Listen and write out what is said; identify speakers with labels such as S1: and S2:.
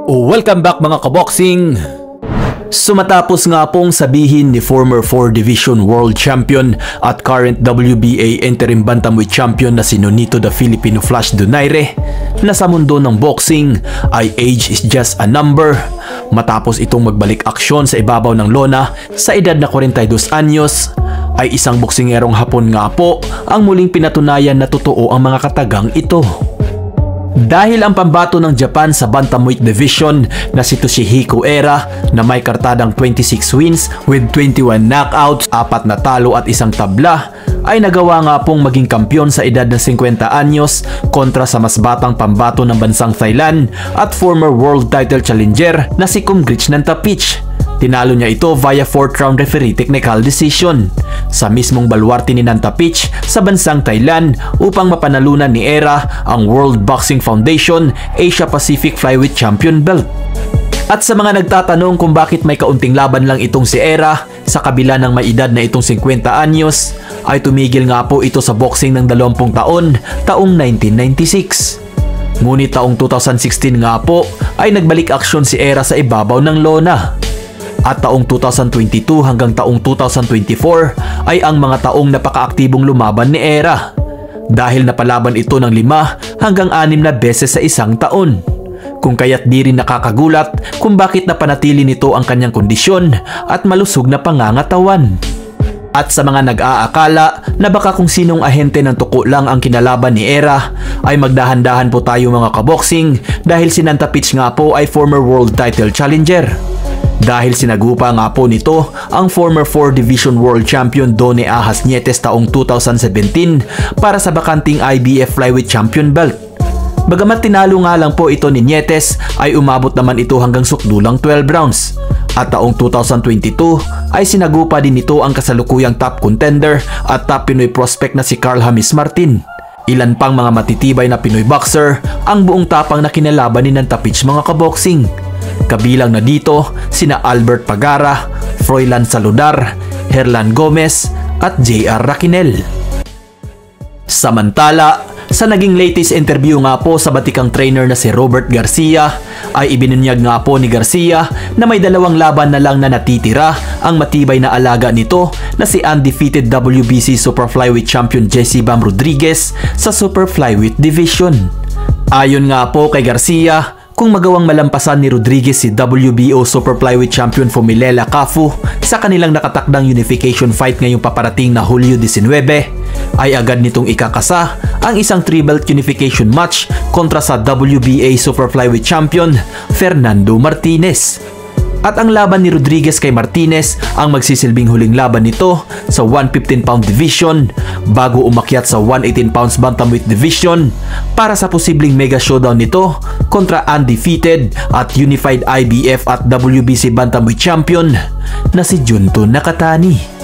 S1: Welcome back mga kaboxing! Sumatapos nga pong sabihin ni former 4 Division World Champion at current WBA Interim Bantamweight Champion na si Nonito the Filipino Flash Donaire na sa mundo ng boxing ay age is just a number, matapos itong magbalik aksyon sa ibabaw ng lona sa edad na 42 anyos, ay isang boksingerong Hapon nga po ang muling pinatunayan na totoo ang mga katagang ito. Dahil ang pambato ng Japan sa Bantamweight Division na si Toshihiko Era na may kartadang 26 wins with 21 knockouts, 4 na talo at 1 tabla, ay nagawa nga pong maging kampyon sa edad ng 50 anyos kontra sa mas batang pambato ng bansang Thailand at former world title challenger na si Kumgrich Nantapich. Tinalo niya ito via 4th round referee technical decision sa mismong balwarte ni Nantapich sa bansang Thailand upang mapanalunan ni Era ang World Boxing Foundation Asia Pacific Flyweight Champion belt. At sa mga nagtatanong kung bakit may kaunting laban lang itong si Era sa kabila ng may edad na itong 50 anyos, ay tumigil nga po ito sa boxing ng 20 taon, taong 1996. Ngunit taong 2016 nga po ay nagbalik aksyon si Era sa ibabaw ng lona. At taong 2022 hanggang taong 2024 ay ang mga taong napakaaktibong lumaban ni Era, dahil napalaban ito ng 5 hanggang 6 na beses sa isang taon. Kung kaya't di rin nakakagulat kung bakit napanatili nito ang kanyang kondisyon at malusog na pangangatawan. At sa mga nag-aakala na baka kung sinong ahente ng tuko lang ang kinalaban ni Era, ay magdahan-dahan po tayo mga kaboxing, dahil si Nantapich nga po ay former world title challenger. Dahil sinagupa nga po nito ang former 4 Division World Champion Donnie Ahas Nietes taong 2017 para sa bakanting IBF Flyweight Champion belt. Bagamat tinalo nga lang po ito ni Nietes, ay umabot naman ito hanggang sukdulang 12 rounds. At taong 2022 ay sinagupa din nito ang kasalukuyang top contender at top Pinoy prospect na si Carl Hamis Martin. Ilan pang mga matitibay na Pinoy boxer ang buong tapang na kinalaban ni Nantapich mga kaboxing. Kabilang na dito sina Albert Pagara, Froilan Saludar, Herlan Gomez at JR Raquinel. Samantala, sa naging latest interview nga po sa batikang trainer na si Robert Garcia, ay ibinunyag nga po ni Garcia na may 2 laban na lang na natitira ang matibay na alaga nito na si undefeated WBC Super Flyweight Champion Jesse Bam Rodriguez sa Super Flyweight Division. Ayon nga po kay Garcia, kung magawang malampasan ni Rodriguez si WBO Super Flyweight Champion Fumilela Cafu sa kanilang nakatakdang unification fight ngayong paparating na Hulyo 19, ay agad nitong ikakasa ang isang 3-belt unification match kontra sa WBA Super Flyweight Champion Fernando Martinez. At ang laban ni Rodriguez kay Martinez ang magsisilbing huling laban nito sa 115-pound division bago umakyat sa 118 pounds bantamweight division para sa posibleng mega showdown nito kontra undefeated at unified IBF at WBC bantamweight champion na si Junto Nakatani.